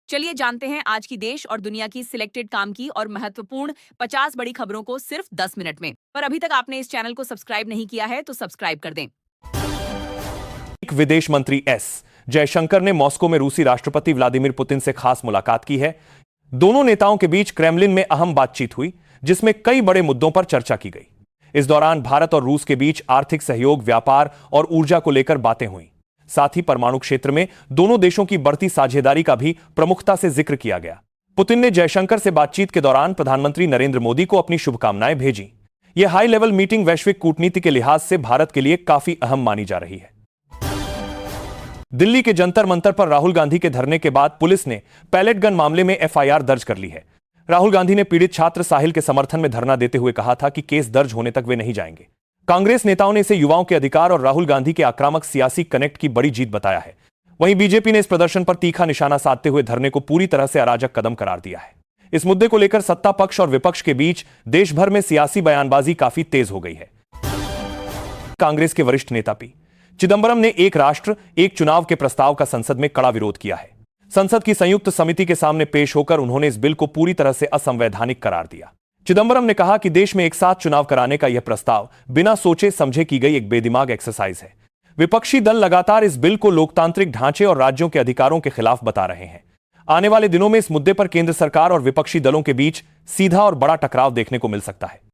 चलिए जानते हैं आज की देश और दुनिया की सिलेक्टेड काम की और महत्वपूर्ण 50 बड़ी खबरों को सिर्फ 10 मिनट में। पर अभी तक आपने इस चैनल को सब्सक्राइब नहीं किया है तो सब्सक्राइब कर दें। विदेश मंत्री एस जयशंकर ने मॉस्को में रूसी राष्ट्रपति व्लादिमीर पुतिन से खास मुलाकात की है। दोनों नेताओं के बीच क्रेमलिन में अहम बातचीत हुई, जिसमें कई बड़े मुद्दों पर चर्चा की गई। इस दौरान भारत और रूस के बीच आर्थिक सहयोग, व्यापार और ऊर्जा को लेकर बातें हुई। साथ ही परमाणु क्षेत्र में दोनों देशों की बढ़ती साझेदारी का भी प्रमुखता से जिक्र किया गया। पुतिन ने जयशंकर से बातचीत के दौरान प्रधानमंत्री नरेंद्र मोदी को अपनी शुभकामनाएं भेजी। यह हाई लेवल मीटिंग वैश्विक कूटनीति के लिहाज से भारत के लिए काफी अहम मानी जा रही है। दिल्ली के जंतर मंतर पर राहुल गांधी के धरने के बाद पुलिस ने पैलेट गन मामले में एफआईआर दर्ज कर ली है। राहुल गांधी ने पीड़ित छात्र साहिल के समर्थन में धरना देते हुए कहा था कि केस दर्ज होने तक वे नहीं जाएंगे। कांग्रेस नेताओं ने इसे युवाओं के अधिकार और राहुल गांधी के आक्रामक सियासी कनेक्ट की बड़ी जीत बताया है। वहीं बीजेपी ने इस प्रदर्शन पर तीखा निशाना साधते हुए धरने को पूरी तरह से अराजक कदम करार दिया है। इस मुद्दे को लेकर सत्ता पक्ष और विपक्ष के बीच देश भर में सियासी बयानबाजी काफी तेज हो गई है। कांग्रेस के वरिष्ठ नेता पी चिदंबरम ने एक राष्ट्र एक चुनाव के प्रस्ताव का संसद में कड़ा विरोध किया है। संसद की संयुक्त समिति के सामने पेश होकर उन्होंने इस बिल को पूरी तरह से असंवैधानिक करार दिया। चिदंबरम ने कहा कि देश में एक साथ चुनाव कराने का यह प्रस्ताव बिना सोचे समझे की गई एक बेदिमाग एक्सरसाइज है। विपक्षी दल लगातार इस बिल को लोकतांत्रिक ढांचे और राज्यों के अधिकारों के खिलाफ बता रहे हैं। आने वाले दिनों में इस मुद्दे पर केंद्र सरकार और विपक्षी दलों के बीच सीधा और बड़ा टकराव देखने को मिल सकता है।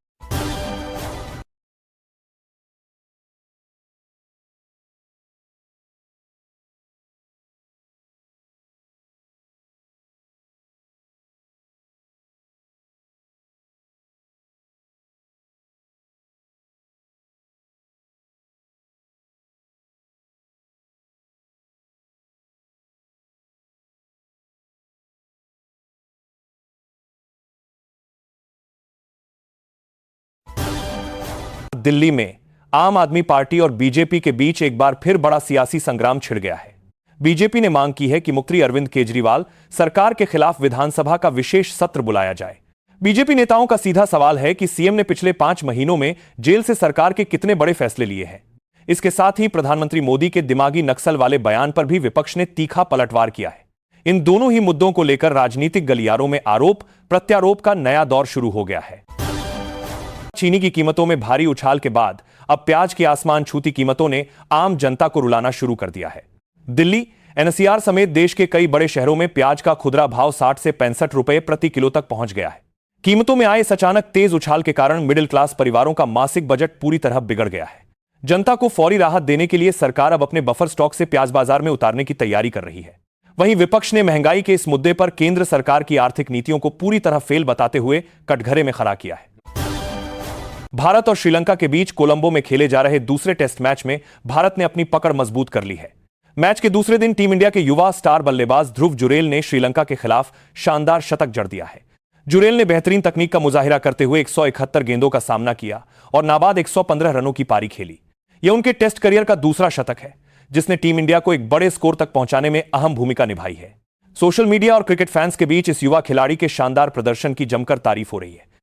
दिल्ली में आम आदमी पार्टी और बीजेपी के बीच एक बार फिर बड़ा सियासी संग्राम छिड़ गया है। बीजेपी ने मांग की है कि मुख्यमंत्री अरविंद केजरीवाल सरकार के खिलाफ विधानसभा का विशेष सत्र बुलाया जाए। बीजेपी नेताओं का सीधा सवाल है कि सीएम ने पिछले 5 महीनों में जेल से सरकार के कितने बड़े फैसले लिए हैं। इसके साथ ही प्रधानमंत्री मोदी के दिमागी नक्सल वाले बयान पर भी विपक्ष ने तीखा पलटवार किया है। इन दोनों ही मुद्दों को लेकर राजनीतिक गलियारों में आरोप प्रत्यारोप का नया दौर शुरू हो गया है। चीनी की कीमतों में भारी उछाल के बाद अब प्याज की आसमान छूती कीमतों ने आम जनता को रुलाना शुरू कर दिया है। दिल्ली, एनसीआर समेत देश के कई बड़े शहरों में प्याज का खुदरा भाव 60 से 65 रुपए प्रति किलो तक पहुंच गया है। कीमतों में आए इस अचानक तेज उछाल के कारण मिडिल क्लास परिवारों का मासिक बजट पूरी तरह बिगड़ गया है। जनता को फौरी राहत देने के लिए सरकार अब अपने बफर स्टॉक से प्याज बाजार में उतारने की तैयारी कर रही है। वहीं विपक्ष ने महंगाई के इस मुद्दे पर केंद्र सरकार की आर्थिक नीतियों को पूरी तरह फेल बताते हुए कटघरे में खड़ा किया है। भारत और श्रीलंका के बीच कोलंबो में खेले जा रहे दूसरे टेस्ट मैच में भारत ने अपनी पकड़ मजबूत कर ली है। मैच के दूसरे दिन टीम इंडिया के युवा स्टार बल्लेबाज ध्रुव जुरेल ने श्रीलंका के खिलाफ शानदार शतक जड़ दिया है। जुरेल ने बेहतरीन तकनीक का मुजाहिरा करते हुए 171 गेंदों का सामना किया और नाबाद 115 रनों की पारी खेली। यह उनके टेस्ट करियर का दूसरा शतक है, जिसने टीम इंडिया को एक बड़े स्कोर तक पहुंचाने में अहम भूमिका निभाई है। सोशल मीडिया और क्रिकेट फैंस के बीच इस युवा खिलाड़ी के शानदार प्रदर्शन की जमकर तारीफ हो रही है।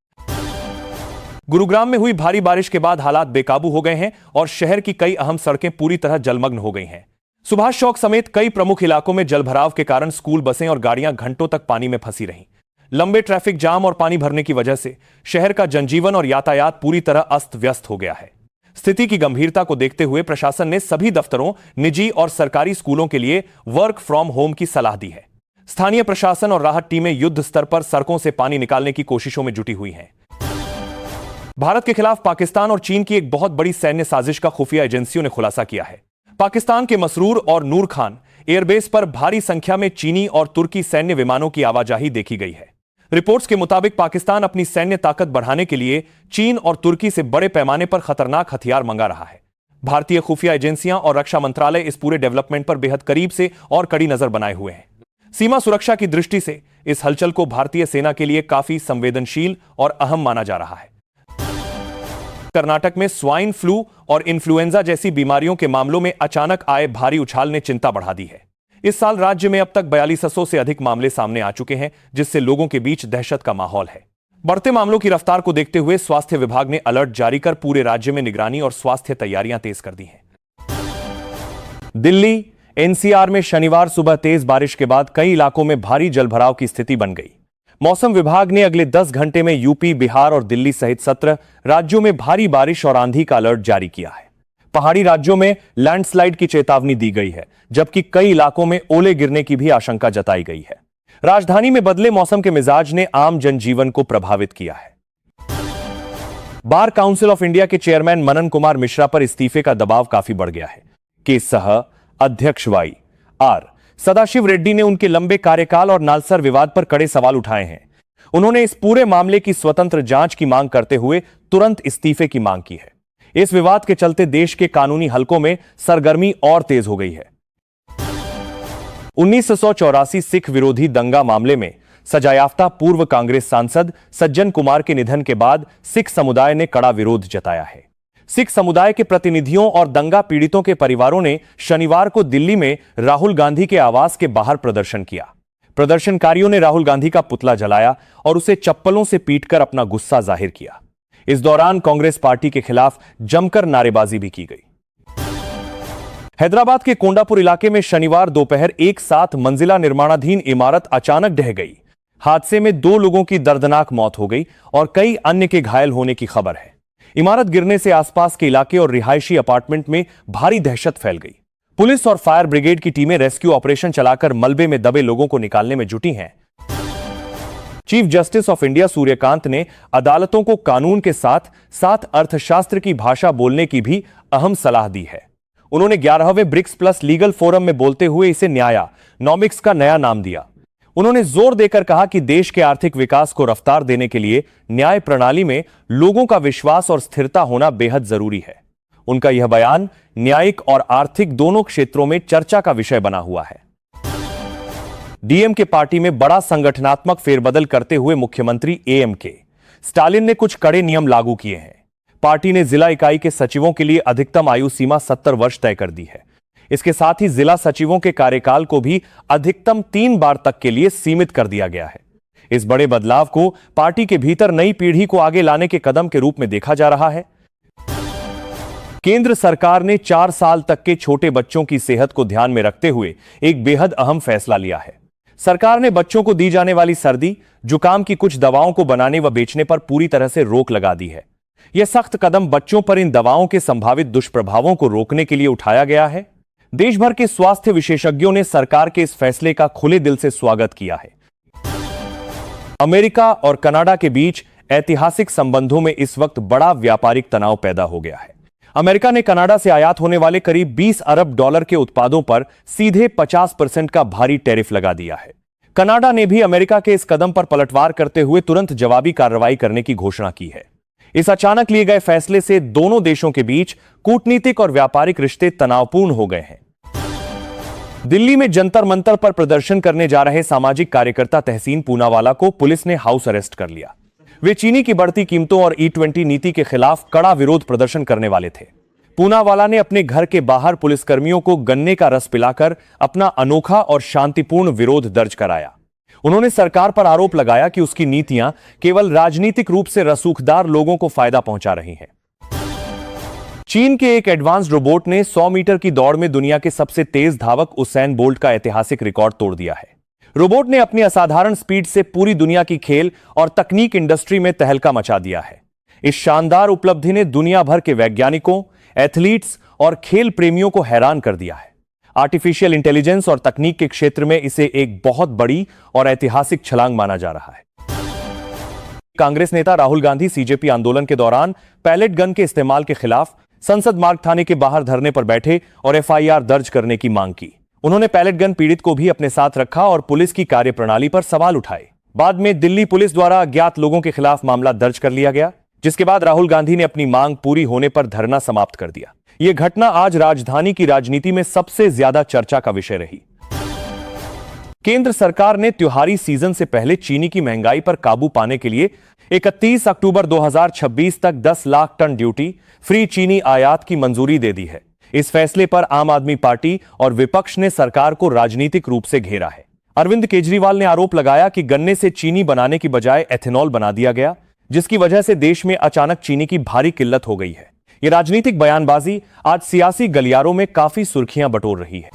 गुरुग्राम में हुई भारी बारिश के बाद हालात बेकाबू हो गए हैं और शहर की कई अहम सड़कें पूरी तरह जलमग्न हो गई हैं। सुभाष चौक समेत कई प्रमुख इलाकों में जलभराव के कारण स्कूल बसें और गाड़ियां घंटों तक पानी में फंसी रहीं। लंबे ट्रैफिक जाम और पानी भरने की वजह से शहर का जनजीवन और यातायात पूरी तरह अस्त व्यस्त हो गया है। स्थिति की गंभीरता को देखते हुए प्रशासन ने सभी दफ्तरों, निजी और सरकारी स्कूलों के लिए वर्क फ्रॉम होम की सलाह दी है। स्थानीय प्रशासन और राहत टीमें युद्ध स्तर पर सड़कों से पानी निकालने की कोशिशों में जुटी हुई हैं। भारत के खिलाफ पाकिस्तान और चीन की एक बहुत बड़ी सैन्य साजिश का खुफिया एजेंसियों ने खुलासा किया है। पाकिस्तान के मसरूर और नूर खान एयरबेस पर भारी संख्या में चीनी और तुर्की सैन्य विमानों की आवाजाही देखी गई है। रिपोर्ट्स के मुताबिक पाकिस्तान अपनी सैन्य ताकत बढ़ाने के लिए चीन और तुर्की से बड़े पैमाने पर खतरनाक हथियार मंगा रहा है। भारतीय खुफिया एजेंसियां और रक्षा मंत्रालय इस पूरे डेवलपमेंट पर बेहद करीब से और कड़ी नजर बनाए हुए हैं। सीमा सुरक्षा की दृष्टि से इस हलचल को भारतीय सेना के लिए काफी संवेदनशील और अहम माना जा रहा है। कर्नाटक में स्वाइन फ्लू और इन्फ्लुएंजा जैसी बीमारियों के मामलों में अचानक आए भारी उछाल ने चिंता बढ़ा दी है। इस साल राज्य में अब तक 4200 से अधिक मामले सामने आ चुके हैं, जिससे लोगों के बीच दहशत का माहौल है। बढ़ते मामलों की रफ्तार को देखते हुए स्वास्थ्य विभाग ने अलर्ट जारी कर पूरे राज्य में निगरानी और स्वास्थ्य तैयारियां तेज कर दी हैं। दिल्ली, एनसीआर में शनिवार सुबह तेज बारिश के बाद कई इलाकों में भारी जलभराव की स्थिति बन गई। मौसम विभाग ने अगले 10 घंटे में यूपी, बिहार और दिल्ली सहित 17 राज्यों में भारी बारिश और आंधी का अलर्ट जारी किया है। पहाड़ी राज्यों में लैंडस्लाइड की चेतावनी दी गई है, जबकि कई इलाकों में ओले गिरने की भी आशंका जताई गई है। राजधानी में बदले मौसम के मिजाज ने आम जनजीवन को प्रभावित किया है। बार काउंसिल ऑफ इंडिया के चेयरमैन मनन कुमार मिश्रा पर इस्तीफे का दबाव काफी बढ़ गया है। के सह अध्यक्ष वाई आर सदाशिव रेड्डी ने उनके लंबे कार्यकाल और नालसर विवाद पर कड़े सवाल उठाए हैं। उन्होंने इस पूरे मामले की स्वतंत्र जांच की मांग करते हुए तुरंत इस्तीफे की मांग की है। इस विवाद के चलते देश के कानूनी हलकों में सरगर्मी और तेज हो गई है। 1984 सिख विरोधी दंगा मामले में सजायाफ्ता पूर्व कांग्रेस सांसद सज्जन कुमार के निधन के बाद सिख समुदाय ने कड़ा विरोध जताया है। सिख समुदाय के प्रतिनिधियों और दंगा पीड़ितों के परिवारों ने शनिवार को दिल्ली में राहुल गांधी के आवास के बाहर प्रदर्शन किया। प्रदर्शनकारियों ने राहुल गांधी का पुतला जलाया और उसे चप्पलों से पीटकर अपना गुस्सा जाहिर किया। इस दौरान कांग्रेस पार्टी के खिलाफ जमकर नारेबाजी भी की गई। हैदराबाद के कोंडापुर इलाके में शनिवार दोपहर एक 7 मंजिला निर्माणाधीन इमारत अचानक ढह गई। हादसे में 2 लोगों की दर्दनाक मौत हो गई और कई अन्य के घायल होने की खबर है। इमारत गिरने से आसपास के इलाके और रिहायशी अपार्टमेंट में भारी दहशत फैल गई। पुलिस और फायर ब्रिगेड की टीमें रेस्क्यू ऑपरेशन चलाकर मलबे में दबे लोगों को निकालने में जुटी हैं। Chief justice of India Suryakant ने अदालतों को कानून के साथ साथ अर्थशास्त्र की भाषा बोलने की भी अहम सलाह दी है। उन्होंने 11वें ब्रिक्स प्लस लीगल फोरम में बोलते हुए इसे न्यायानॉमिक्स का नया नाम दिया। उन्होंने जोर देकर कहा कि देश के आर्थिक विकास को रफ्तार देने के लिए न्याय प्रणाली में लोगों का विश्वास और स्थिरता होना बेहद जरूरी है। उनका यह बयान न्यायिक और आर्थिक दोनों क्षेत्रों में चर्चा का विषय बना हुआ है। डीएमके पार्टी में बड़ा संगठनात्मक फेरबदल करते हुए मुख्यमंत्री एएमके स्टालिन ने कुछ कड़े नियम लागू किए हैं। पार्टी ने जिला इकाई के सचिवों के लिए अधिकतम आयु सीमा 70 वर्ष तय कर दी है। इसके साथ ही जिला सचिवों के कार्यकाल को भी अधिकतम 3 बार तक के लिए सीमित कर दिया गया है। इस बड़े बदलाव को पार्टी के भीतर नई पीढ़ी को आगे लाने के कदम के रूप में देखा जा रहा है। केंद्र सरकार ने 4 साल तक के छोटे बच्चों की सेहत को ध्यान में रखते हुए एक बेहद अहम फैसला लिया है। सरकार ने बच्चों को दी जाने वाली सर्दी, जुकाम की कुछ दवाओं को बनाने व बेचने पर पूरी तरह से रोक लगा दी है। यह सख्त कदम बच्चों पर इन दवाओं के संभावित दुष्प्रभावों को रोकने के लिए उठाया गया है। देश भर के स्वास्थ्य विशेषज्ञों ने सरकार के इस फैसले का खुले दिल से स्वागत किया है। अमेरिका और कनाडा के बीच ऐतिहासिक संबंधों में इस वक्त बड़ा व्यापारिक तनाव पैदा हो गया है। अमेरिका ने कनाडा से आयात होने वाले करीब $20 अरब के उत्पादों पर सीधे 50% का भारी टैरिफ लगा दिया है। कनाडा ने भी अमेरिका के इस कदम पर पलटवार करते हुए तुरंत जवाबी कार्रवाई करने की घोषणा की है। इस अचानक लिए गए फैसले से दोनों देशों के बीच कूटनीतिक और व्यापारिक रिश्ते तनावपूर्ण हो गए हैं। दिल्ली में जंतर मंतर पर प्रदर्शन करने जा रहे सामाजिक कार्यकर्ता तहसीन पूनावाला को पुलिस ने हाउस अरेस्ट कर लिया। वे चीनी की बढ़ती कीमतों और E20 नीति के खिलाफ कड़ा विरोध प्रदर्शन करने वाले थे। पूनावाला ने अपने घर के बाहर पुलिसकर्मियों को गन्ने का रस पिलाकर अपना अनोखा और शांतिपूर्ण विरोध दर्ज कराया। उन्होंने सरकार पर आरोप लगाया कि उसकी नीतियां केवल राजनीतिक रूप से रसूखदार लोगों को फायदा पहुंचा रही हैं। चीन के एक एडवांस्ड रोबोट ने 100 मीटर की दौड़ में दुनिया के सबसे तेज धावक उसेन बोल्ट का ऐतिहासिक रिकॉर्ड तोड़ दिया है। रोबोट ने अपनी असाधारण स्पीड से पूरी दुनिया की खेल और तकनीक इंडस्ट्री में तहलका मचा दिया है। इस शानदार उपलब्धि ने दुनिया भर के वैज्ञानिकों, एथलीट्स और खेल प्रेमियों को हैरान कर दिया है। आर्टिफिशियल इंटेलिजेंस और तकनीक के क्षेत्र में इसे एक बहुत बड़ी और ऐतिहासिक छलांग माना जा रहा है। कांग्रेस नेता राहुल गांधी सीजेपी आंदोलन के दौरान पैलेट गन के इस्तेमाल के खिलाफ संसद मार्ग थाने के बाहर धरने पर बैठे और एफआईआर दर्ज करने की मांग की। उन्होंने पैलेट गन पीड़ित को भी अपने साथ रखा और पुलिस की कार्यप्रणाली पर सवाल उठाए। बाद में दिल्ली पुलिस द्वारा अज्ञात लोगों के खिलाफ मामला दर्ज कर लिया गया, जिसके बाद राहुल गांधी ने अपनी मांग पूरी होने पर धरना समाप्त कर दिया। यह घटना आज राजधानी की राजनीति में सबसे ज्यादा चर्चा का विषय रही। केंद्र सरकार ने त्योहारी सीजन से पहले चीनी की महंगाई पर काबू पाने के लिए 31 अक्टूबर 2026 तक 10 लाख टन ड्यूटी फ्री चीनी आयात की मंजूरी दे दी है। इस फैसले पर आम आदमी पार्टी और विपक्ष ने सरकार को राजनीतिक रूप से घेरा है। अरविंद केजरीवाल ने आरोप लगाया कि गन्ने से चीनी बनाने की बजाय एथेनॉल बना दिया गया, जिसकी वजह से देश में अचानक चीनी की भारी किल्लत हो गई है। यह राजनीतिक बयानबाजी आज सियासी गलियारों में काफी सुर्खियां बटोर रही है।